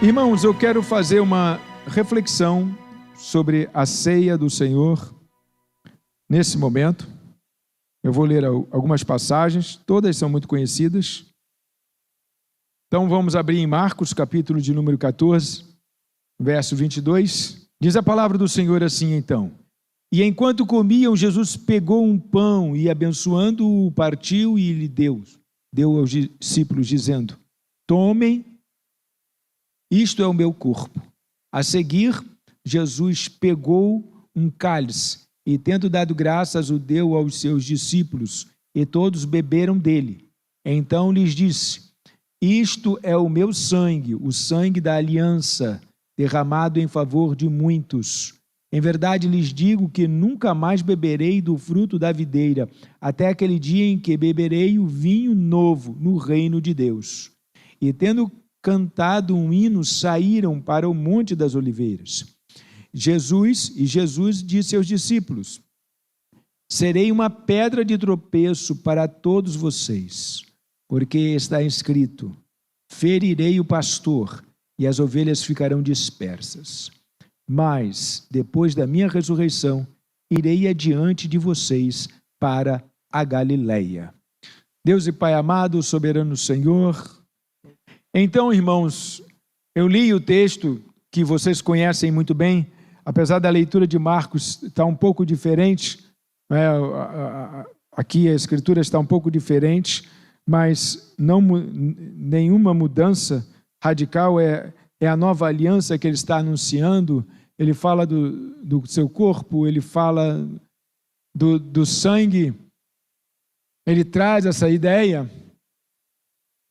Irmãos, eu quero fazer uma reflexão sobre a ceia do Senhor nesse momento. Eu vou ler algumas passagens, todas são muito conhecidas. Então vamos abrir em Marcos, capítulo de número 14, verso 22. Diz a palavra do Senhor assim então: E enquanto comiam, Jesus pegou um pão e, abençoando-o, partiu e lhe deu aos discípulos, dizendo: Tomem, isto é o meu corpo. A seguir, Jesus pegou um cálice e, tendo dado graças, o deu aos seus discípulos, e todos beberam dele. Então lhes disse: Isto é o meu sangue, o sangue da aliança, derramado em favor de muitos. Em verdade lhes digo que nunca mais beberei do fruto da videira, até aquele dia em que beberei o vinho novo no reino de Deus. E tendo cantado um hino, saíram para o Monte das Oliveiras. Jesus disse aos discípulos: Serei uma pedra de tropeço para todos vocês, porque está escrito: Ferirei o pastor, e as ovelhas ficarão dispersas. Mas, depois da minha ressurreição, irei adiante de vocês para a Galileia. Deus e Pai amado, soberano Senhor, então, irmãos, eu li o texto que vocês conhecem muito bem, apesar da leitura de Marcos estar um pouco diferente, né? Aqui a escritura está um pouco diferente, mas não, nenhuma mudança radical, é a nova aliança que ele está anunciando. Ele fala do seu corpo, ele fala do sangue, ele traz essa ideia.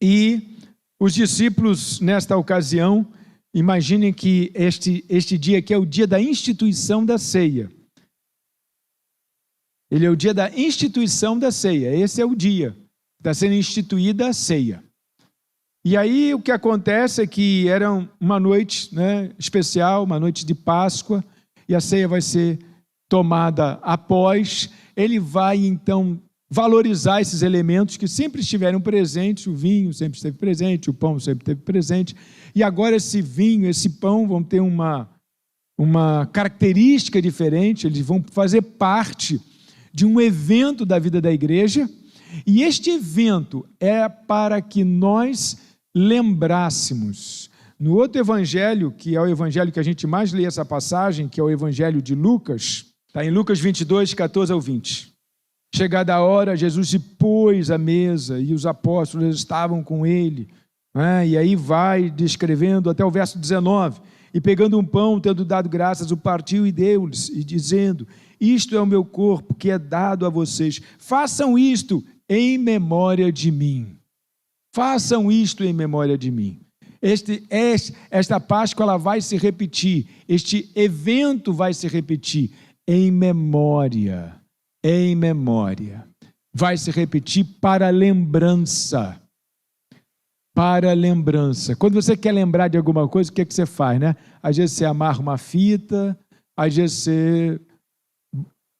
E os discípulos, nesta ocasião, imaginem que este dia aqui é o dia da instituição da ceia. Ele é o dia da instituição da ceia. Esse é o dia. Está sendo instituída a ceia. E aí o que acontece é que era uma noite, né, especial, uma noite de Páscoa, e a ceia vai ser tomada após. Ele vai então valorizar esses elementos que sempre estiveram presentes. O vinho sempre esteve presente, o pão sempre esteve presente, e agora esse vinho, esse pão vão ter uma característica diferente. Eles vão fazer parte de um evento da vida da igreja, e este evento é para que nós lembrássemos. No outro evangelho, que é o evangelho que a gente mais lê essa passagem, que é o evangelho de Lucas, está em Lucas 22, 14 ao 20. Chegada a hora, Jesus se pôs à mesa e os apóstolos estavam com ele, né? E aí vai descrevendo até o verso 19. E pegando um pão, tendo dado graças, o partiu e deu-lhes, e dizendo: Isto é o meu corpo que é dado a vocês. Façam isto em memória de mim. Façam isto em memória de mim. Esta Páscoa ela vai se repetir. Este evento vai se repetir em memória. Em memória. Vai se repetir para lembrança. Para lembrança. Quando você quer lembrar de alguma coisa, o que é que você faz, né? Às vezes você amarra uma fita, às vezes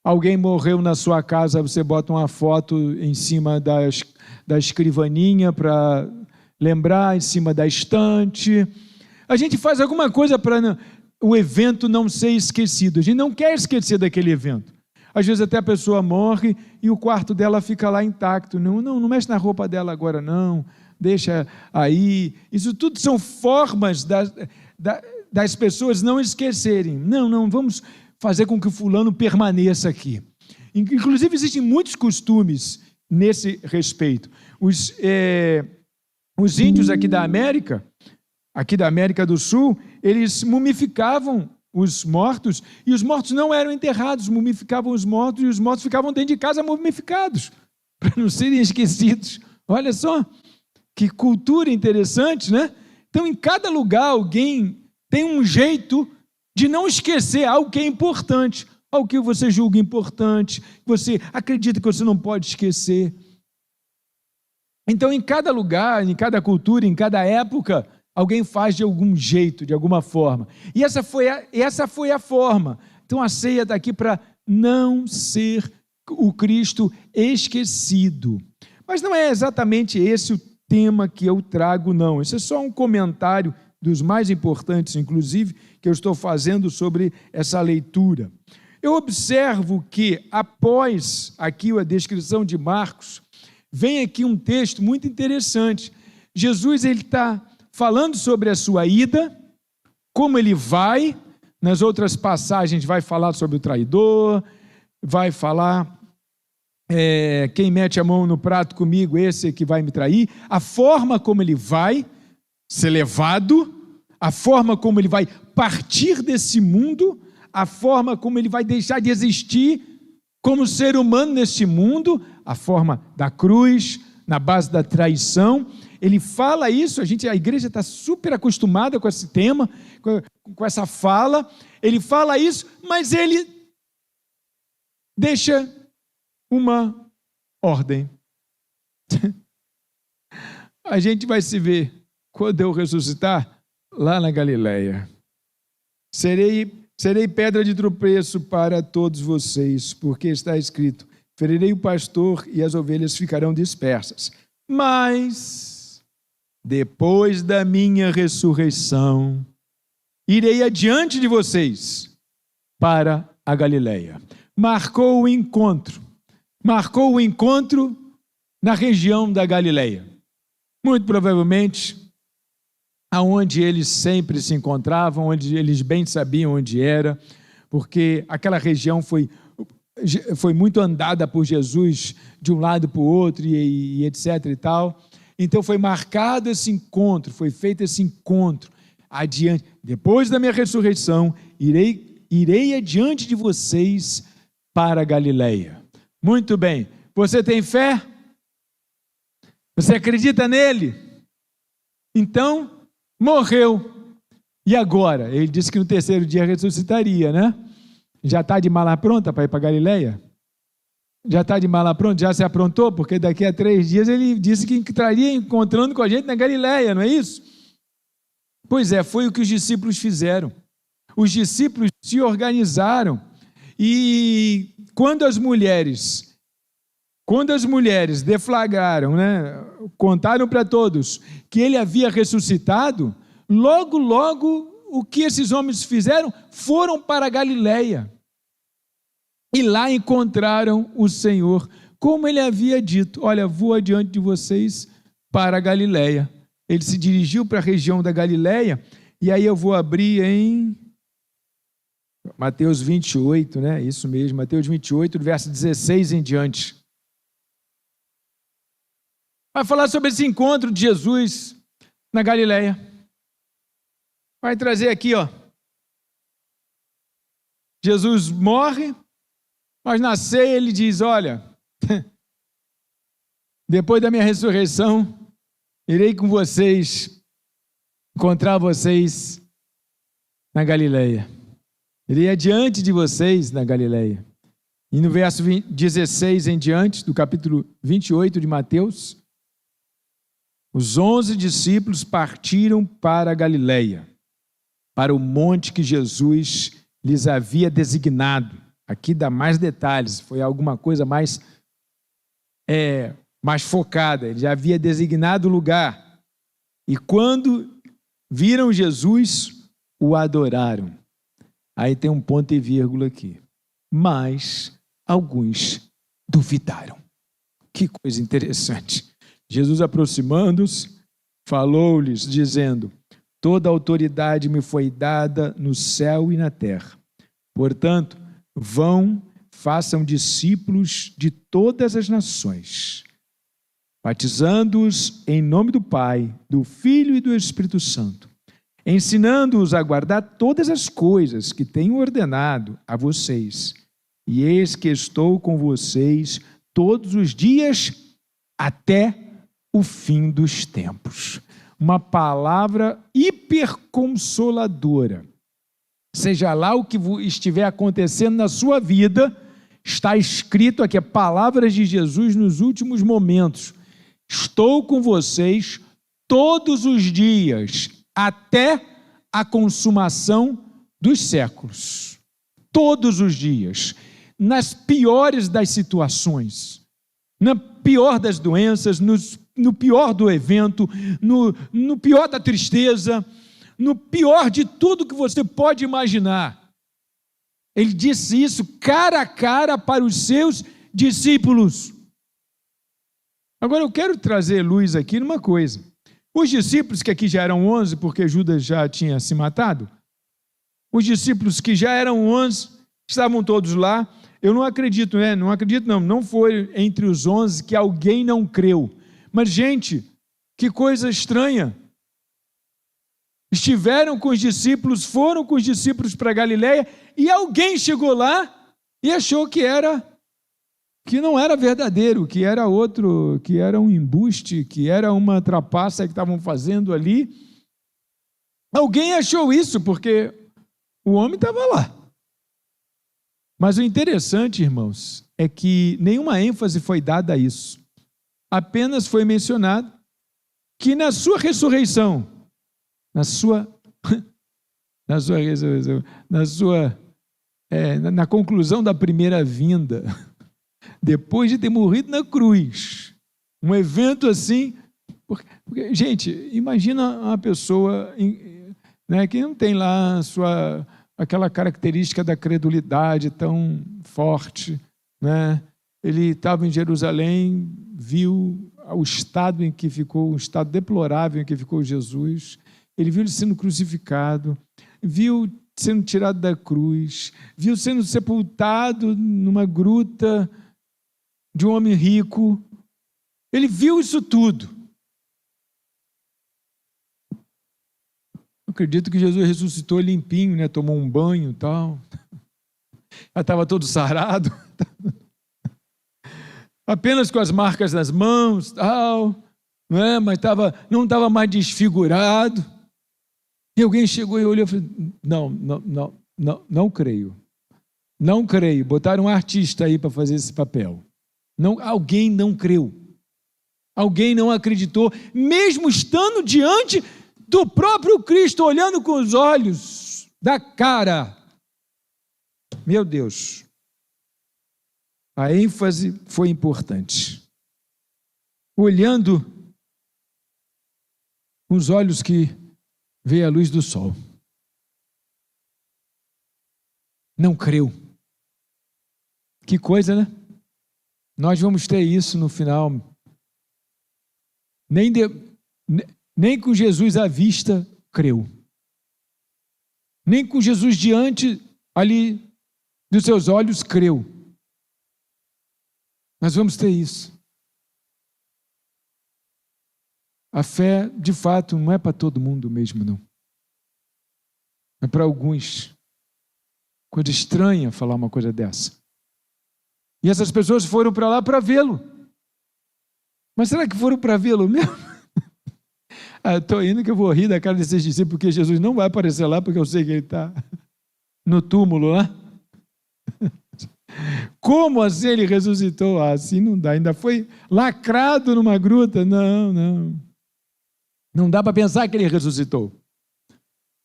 alguém morreu na sua casa, você bota uma foto em cima da escrivaninha para lembrar, em cima da estante. A gente faz alguma coisa para o evento não ser esquecido. A gente não quer esquecer daquele evento. Às vezes até a pessoa morre e o quarto dela fica lá intacto. Não mexe na roupa dela agora não, deixa aí. Isso tudo são formas das pessoas não esquecerem. Não, vamos fazer com que o fulano permaneça aqui. Inclusive existem muitos costumes nesse respeito. Os índios aqui da América do Sul, eles mumificavam os mortos, e os mortos não eram enterrados, mumificavam os mortos, e os mortos ficavam dentro de casa mumificados, para não serem esquecidos. Olha só, que cultura interessante, né? Então, em cada lugar, alguém tem um jeito de não esquecer algo que é importante, algo que você julga importante, que você acredita que você não pode esquecer. Então, em cada lugar, em cada cultura, em cada época, alguém faz de algum jeito, de alguma forma. E essa foi a forma. Então a ceia está aqui para não ser o Cristo esquecido. Mas não é exatamente esse o tema que eu trago, não. Isso é só um comentário dos mais importantes, inclusive, que eu estou fazendo sobre essa leitura. Eu observo que, após aqui a descrição de Marcos, vem aqui um texto muito interessante. Jesus está falando sobre a sua ida, como ele vai. Nas outras passagens vai falar sobre o traidor, vai falar quem mete a mão no prato comigo, esse que vai me trair. A forma como ele vai ser levado, a forma como ele vai partir desse mundo, a forma como ele vai deixar de existir como ser humano neste mundo, a forma da cruz, na base da traição. Ele fala isso, a igreja está super acostumada com esse tema, com essa fala. Ele fala isso, mas ele deixa uma ordem. A gente vai se ver quando eu ressuscitar lá na Galileia. Serei pedra de tropeço para todos vocês, porque está escrito: ferirei o pastor e as ovelhas ficarão dispersas. Mas, depois da minha ressurreição, irei adiante de vocês para a Galileia. Marcou o encontro na região da Galileia. Muito provavelmente, aonde eles sempre se encontravam, onde eles bem sabiam onde era, porque aquela região foi muito andada por Jesus de um lado para o outro e etc e tal. Então foi marcado esse encontro, foi feito esse encontro. Adiante, depois da minha ressurreição, irei adiante de vocês para a Galileia. Muito bem. Você tem fé? Você acredita nele? Então, morreu. E agora? Ele disse que no terceiro dia ressuscitaria, né? Já está de mala pronta para ir para a Galileia? Já está de mala pronta? Já se aprontou? Porque daqui a 3 dias ele disse que estaria encontrando com a gente na Galileia, não é isso? Pois é, foi o que os discípulos fizeram. Os discípulos se organizaram e quando as mulheres deflagraram, né, contaram para todos que ele havia ressuscitado, logo o que esses homens fizeram? Foram para a Galileia e lá encontraram o Senhor, como ele havia dito: olha, vou adiante de vocês para a Galileia. Ele se dirigiu para a região da Galileia, e aí eu vou abrir em Mateus 28, né? Isso mesmo, Mateus 28, do verso 16 em diante. Vai falar sobre esse encontro de Jesus na Galileia. Vai trazer aqui, ó. Jesus morre, mas na ceia ele diz: olha, depois da minha ressurreição, irei com vocês, encontrar vocês na Galileia. Irei adiante de vocês na Galileia. E no verso 16 em diante, do capítulo 28 de Mateus, os 11 discípulos partiram para a Galileia, para o monte que Jesus lhes havia designado. Aqui dá mais detalhes, foi alguma coisa mais focada. Ele já havia designado o lugar. E quando viram Jesus, o adoraram. Aí tem um ponto e vírgula aqui. Mas alguns duvidaram. Que coisa interessante. Jesus, aproximando-se, falou-lhes, dizendo: toda autoridade me foi dada no céu e na terra. Portanto, vão, façam discípulos de todas as nações, batizando-os em nome do Pai, do Filho e do Espírito Santo, ensinando-os a guardar todas as coisas que tenho ordenado a vocês. E eis que estou com vocês todos os dias até o fim dos tempos. Uma palavra hiperconsoladora. Seja lá o que estiver acontecendo na sua vida, está escrito aqui, palavras de Jesus nos últimos momentos. Estou com vocês todos os dias, até a consumação dos séculos. Todos os dias. Nas piores das situações, na pior das doenças, no pior do evento, no pior da tristeza, no pior de tudo que você pode imaginar. Ele disse isso cara a cara para os seus discípulos. Agora eu quero trazer luz aqui numa coisa. Os discípulos, que aqui já eram 11, porque Judas já tinha se matado, os discípulos que já eram 11, estavam todos lá. Eu não acredito, né? Não foi entre os 11 que alguém não creu. Mas, gente, que coisa estranha. Estiveram com os discípulos, foram com os discípulos para Galileia, e alguém chegou lá e achou que não era verdadeiro, que era outro, que era um embuste, que era uma trapaça que estavam fazendo ali. Alguém achou isso, porque o homem estava lá. Mas o interessante, irmãos, é que nenhuma ênfase foi dada a isso. Apenas foi mencionado que na sua ressurreição, na conclusão da primeira vinda, depois de ter morrido na cruz, um evento assim, porque, gente, imagina uma pessoa, né, que não tem lá aquela característica da credulidade tão forte, né? Ele estava em Jerusalém, viu o estado em que ficou, o estado deplorável em que ficou Jesus, ele viu ele sendo crucificado, viu sendo tirado da cruz, viu sendo sepultado numa gruta de um homem rico. Ele viu isso tudo. Eu acredito que Jesus ressuscitou limpinho, né? Tomou um banho e tal. Já estava todo sarado. Apenas com as marcas nas mãos, tal, não é? Mas não estava mais desfigurado. E alguém chegou e olhou e falou: não creio. Não creio. Botaram um artista aí para fazer esse papel. Não, alguém não creu. Alguém não acreditou, mesmo estando diante do próprio Cristo, olhando com os olhos da cara. Meu Deus. A ênfase foi importante. Olhando com os olhos que vê a luz do sol. Não creu. Que coisa, né? Nós vamos ter isso no final. Nem com Jesus à vista creu. Nem com Jesus diante ali dos seus olhos creu. Nós vamos ter isso. A fé, de fato, não é para todo mundo mesmo, não. É para alguns. Coisa estranha falar uma coisa dessa. E essas pessoas foram para lá para vê-lo. Mas será que foram para vê-lo mesmo? Estou indo que eu vou rir da cara desses discípulos, porque Jesus não vai aparecer lá, porque eu sei que ele está no túmulo lá. Como assim ele ressuscitou? Assim não dá, ainda foi lacrado numa gruta. Não dá para pensar que ele ressuscitou.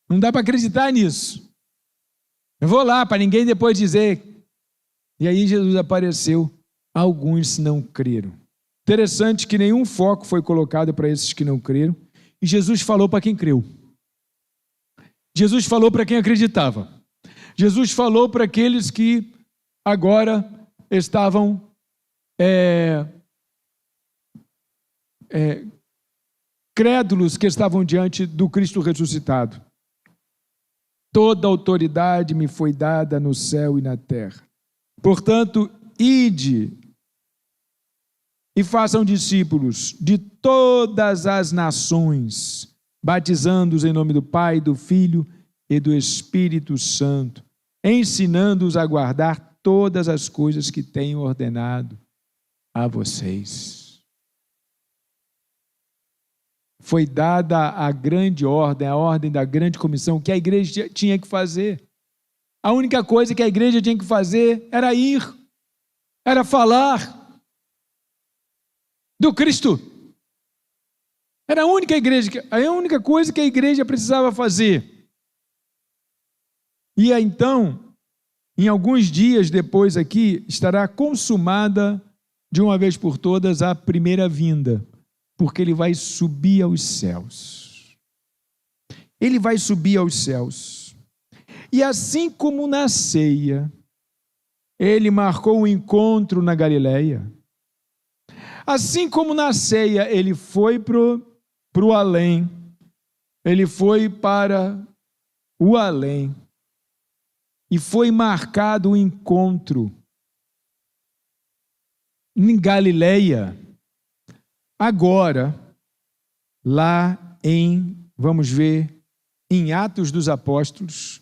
Não dá para acreditar nisso. Eu vou lá para ninguém depois dizer. E aí Jesus apareceu, alguns não creram. Interessante que nenhum foco foi colocado para esses que não creram, e Jesus falou para quem creu. Jesus falou para quem acreditava. Jesus falou para aqueles que agora estavam crédulos, que estavam diante do Cristo ressuscitado. Toda autoridade me foi dada no céu e na terra. Portanto, ide e façam discípulos de todas as nações, batizando-os em nome do Pai, do Filho e do Espírito Santo, ensinando-os a guardar todas as coisas que tenho ordenado a vocês. Foi dada a grande ordem, a ordem da grande comissão, que a igreja tinha que fazer. A única coisa que a igreja tinha que fazer era ir, era falar do Cristo. Era a única coisa que a igreja precisava fazer. E então, em alguns dias depois aqui, estará consumada de uma vez por todas a primeira vinda, porque ele vai subir aos céus. ele vai subir aos céus. E assim como na ceia, ele marcou um encontro na Galileia, assim como na ceia ele foi para o além, ele foi para o além, e foi marcado o encontro em Galileia. Agora, lá vamos ver, em Atos dos Apóstolos,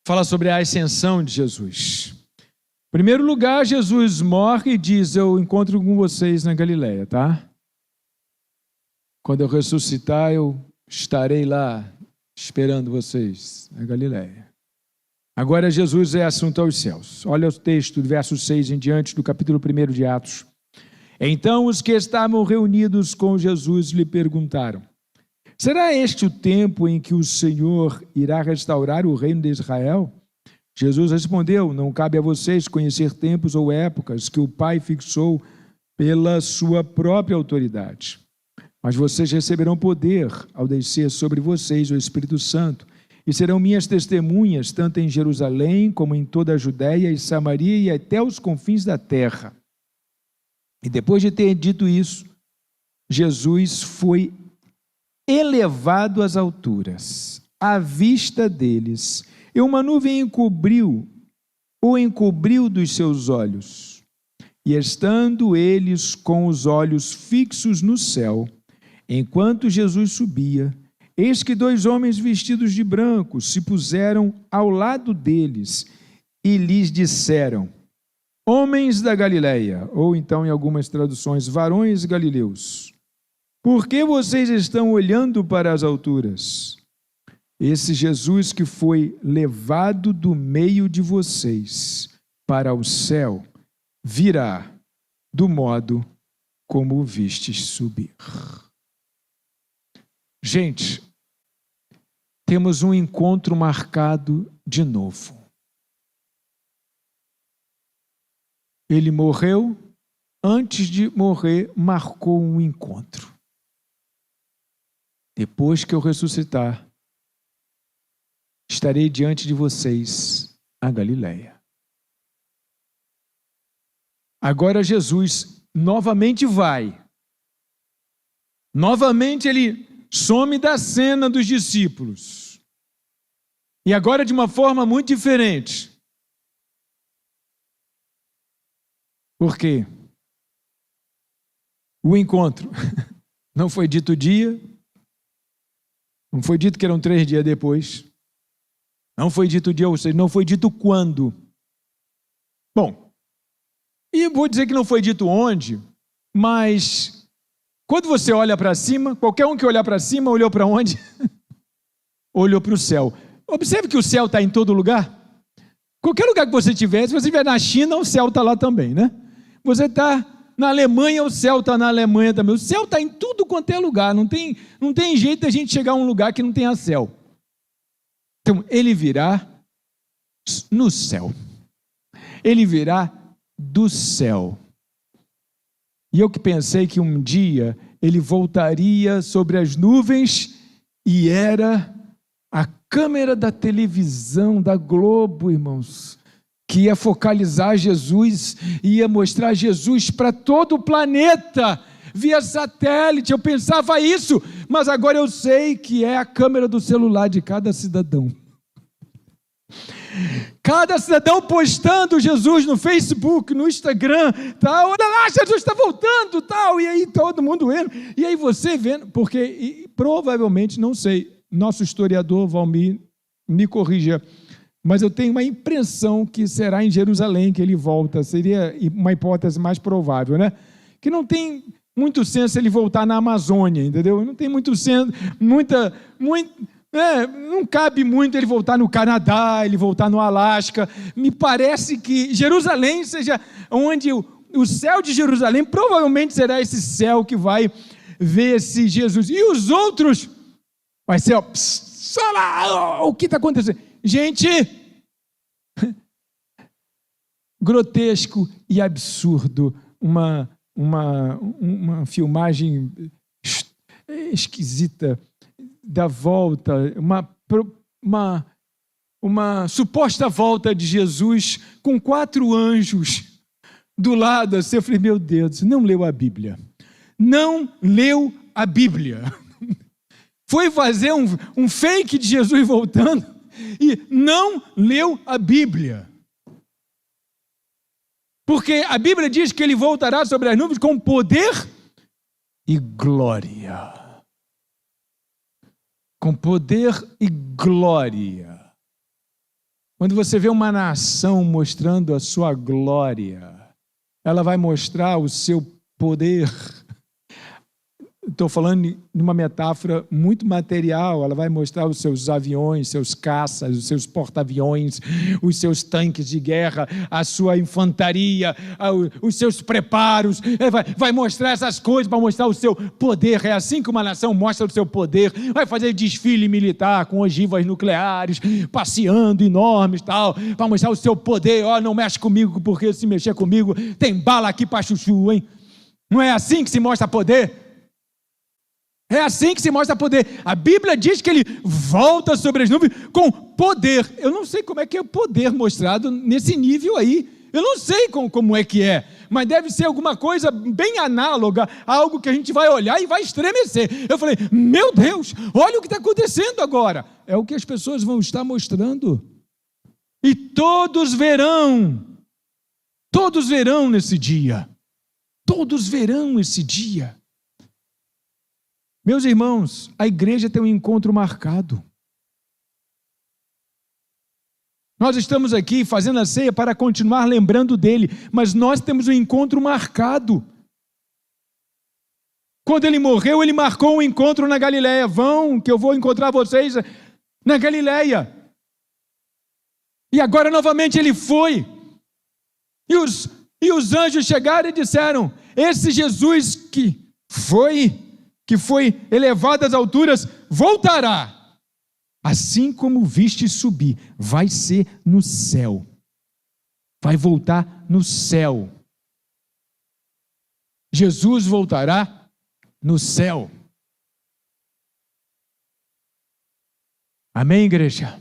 fala sobre a ascensão de Jesus. Em primeiro lugar, Jesus morre e diz: eu encontro com vocês na Galileia, tá? Quando eu ressuscitar, eu estarei lá esperando vocês na Galileia. Agora Jesus é assunto aos céus. Olha o texto do verso 6 em diante do capítulo 1 de Atos. Então os que estavam reunidos com Jesus lhe perguntaram: será este o tempo em que o Senhor irá restaurar o reino de Israel? Jesus respondeu: não cabe a vocês conhecer tempos ou épocas que o Pai fixou pela sua própria autoridade. Mas vocês receberão poder ao descer sobre vocês o Espírito Santo, e serão minhas testemunhas, tanto em Jerusalém, como em toda a Judéia e Samaria e até os confins da terra. E depois de ter dito isso, Jesus foi elevado às alturas, à vista deles, e uma nuvem o encobriu dos seus olhos. E estando eles com os olhos fixos no céu, enquanto Jesus subia, eis que 2 homens vestidos de branco se puseram ao lado deles e lhes disseram: homens da Galileia, ou então em algumas traduções, varões galileus, por que vocês estão olhando para as alturas? Esse Jesus que foi levado do meio de vocês para o céu, virá do modo como o vistes subir. Gente, temos um encontro marcado de novo. Ele morreu, antes de morrer, marcou um encontro. Depois que eu ressuscitar, estarei diante de vocês a Galileia. Agora Jesus novamente vai. Novamente ele some da cena dos discípulos. E agora de uma forma muito diferente. Por quê? O encontro. Não foi dito o dia. Não foi dito que eram 3 dias depois. Não foi dito o dia, ou seja, não foi dito quando. Bom, e vou dizer que não foi dito onde, mas quando você olha para cima, qualquer um que olhar para cima, olhou para onde? Olhou para o céu. Observe que o céu está em todo lugar. Qualquer lugar que você estiver, se você estiver na China, o céu está lá também, né? Você está na Alemanha, o céu está na Alemanha também. O céu está em tudo quanto é lugar. Não tem jeito da gente chegar a um lugar que não tenha céu. Então, ele virá no céu. Ele virá do céu. E eu que pensei que um dia ele voltaria sobre as nuvens e era a câmera da televisão, da Globo, irmãos, que ia focalizar Jesus, ia mostrar Jesus para todo o planeta, via satélite. Eu pensava isso, mas agora eu sei que é a câmera do celular de cada cidadão. Cada cidadão postando Jesus no Facebook, no Instagram, tal, olha lá, Jesus está voltando, tal, e aí todo mundo vendo, e aí você vendo, porque provavelmente, não sei, nosso historiador Valmir me corrija, mas eu tenho uma impressão que será em Jerusalém que ele volta, seria uma hipótese mais provável, né? Que não tem muito senso ele voltar na Amazônia, entendeu? Não tem muito senso, não cabe muito ele voltar no Canadá, ele voltar no Alasca. Me parece que Jerusalém seja onde o céu de Jerusalém provavelmente será esse céu que vai ver esse Jesus. E os outros vai ser, só lá, o que está acontecendo? Gente, grotesco e absurdo, uma filmagem esquisita da volta, uma suposta volta de Jesus com 4 anjos do lado. Assim, eu falei, meu Deus, não leu a Bíblia. Não leu a Bíblia. Foi fazer um fake de Jesus voltando e não leu a Bíblia. Porque a Bíblia diz que ele voltará sobre as nuvens com poder e glória. Com poder e glória. Quando você vê uma nação mostrando a sua glória, ela vai mostrar o seu poder. Estou falando de uma metáfora muito material. Ela vai mostrar os seus aviões, seus caças, os seus porta-aviões, os seus tanques de guerra, a sua infantaria, os seus preparos. Vai mostrar essas coisas para mostrar o seu poder. É assim que uma nação mostra o seu poder. Vai fazer desfile militar com ogivas nucleares, passeando enormes, tal, para mostrar o seu poder. Ó, não mexe comigo, porque se mexer comigo tem bala aqui para chuchu, hein? Não é assim que se mostra poder? É assim que se mostra poder. A Bíblia diz que ele volta sobre as nuvens com poder. Eu não sei como é que é o poder mostrado nesse nível aí. Eu não sei como é que é. Mas deve ser alguma coisa bem análoga a algo que a gente vai olhar e vai estremecer. Eu falei, meu Deus, olha o que está acontecendo agora. É o que as pessoas vão estar mostrando. E todos verão nesse dia. Todos verão esse dia. Meus irmãos, a igreja tem um encontro marcado. Nós estamos aqui fazendo a ceia para continuar lembrando dele, mas nós temos um encontro marcado. Quando ele morreu, ele marcou um encontro na Galileia. Vão, que eu vou encontrar vocês na Galileia. E agora novamente ele foi. E os anjos chegaram e disseram, esse Jesus que foi elevado às alturas, voltará. Assim como viste subir, vai ser no céu. Vai voltar no céu. Jesus voltará no céu. Amém, igreja?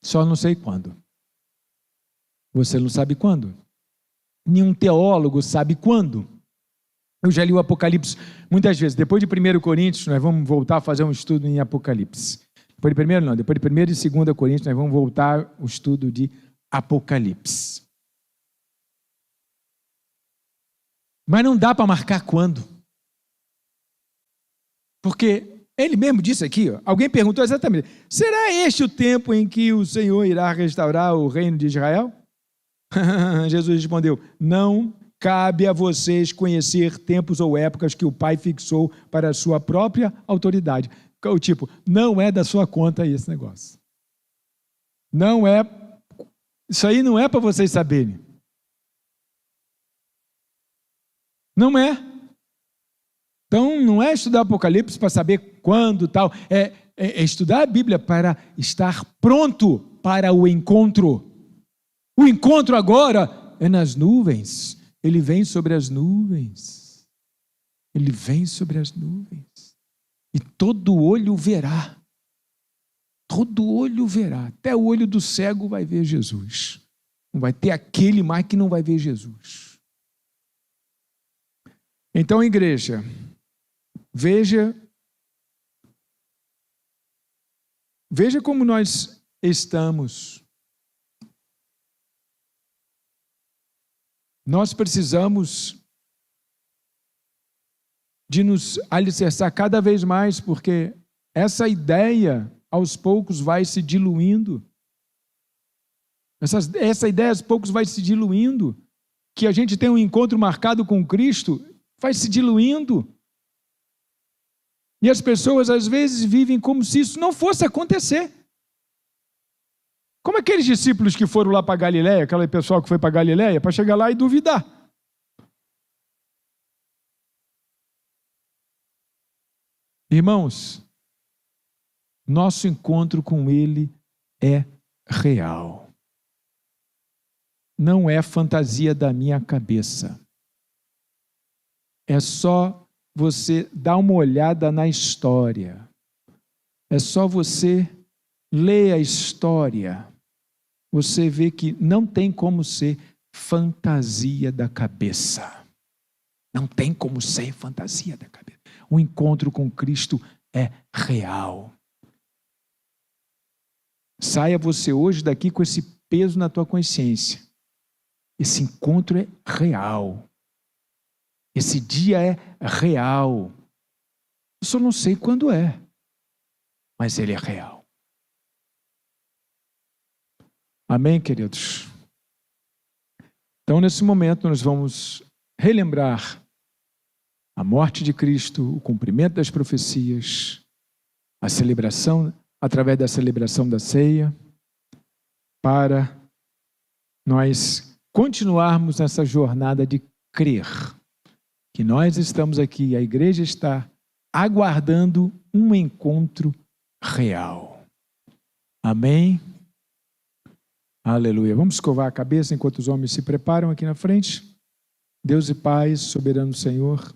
Só não sei quando. Você não sabe quando. Nenhum teólogo sabe quando. Eu já li o Apocalipse muitas vezes. Depois de 1 Coríntios, nós vamos voltar a fazer um estudo em Apocalipse. Depois de 1 e 2 Coríntios, nós vamos voltar ao estudo de Apocalipse. Mas não dá para marcar quando. Porque ele mesmo disse aqui, alguém perguntou exatamente, será este o tempo em que o Senhor irá restaurar o reino de Israel? Jesus respondeu, não cabe a vocês conhecer tempos ou épocas que o Pai fixou para a sua própria autoridade. O tipo, não é da sua conta esse negócio. Não é, isso aí não é para vocês saberem. Não é. Então, não é estudar Apocalipse para saber quando tal, é estudar a Bíblia para estar pronto para o encontro. O encontro agora é nas nuvens. Ele vem sobre as nuvens. Ele vem sobre as nuvens. E todo olho verá. Todo olho verá. Até o olho do cego vai ver Jesus. Não vai ter aquele mais que não vai ver Jesus. Então, igreja, veja como nós estamos. Nós precisamos de nos alicerçar cada vez mais, porque essa ideia, aos poucos, vai se diluindo. Essa ideia, aos poucos, vai se diluindo. Que a gente tem um encontro marcado com Cristo, vai se diluindo. E as pessoas, às vezes, vivem como se isso não fosse acontecer. Como aqueles discípulos que foram lá para Galileia, aquele pessoal que foi para Galileia, para chegar lá e duvidar. Irmãos, nosso encontro com Ele é real. Não é fantasia da minha cabeça. É só você dar uma olhada na história. É só você ler a história. Você vê que não tem como ser fantasia da cabeça. Não tem como ser fantasia da cabeça. O encontro com Cristo é real. Saia você hoje daqui com esse peso na tua consciência. Esse encontro é real. Esse dia é real. Eu só não sei quando é, mas ele é real. Amém, queridos? Então, nesse momento, nós vamos relembrar a morte de Cristo, o cumprimento das profecias, a celebração, através da celebração da ceia, para nós continuarmos nessa jornada de crer, que nós estamos aqui, a igreja está aguardando um encontro real. Amém? Aleluia. Vamos escovar a cabeça enquanto os homens se preparam aqui na frente. Deus e Pai, soberano Senhor,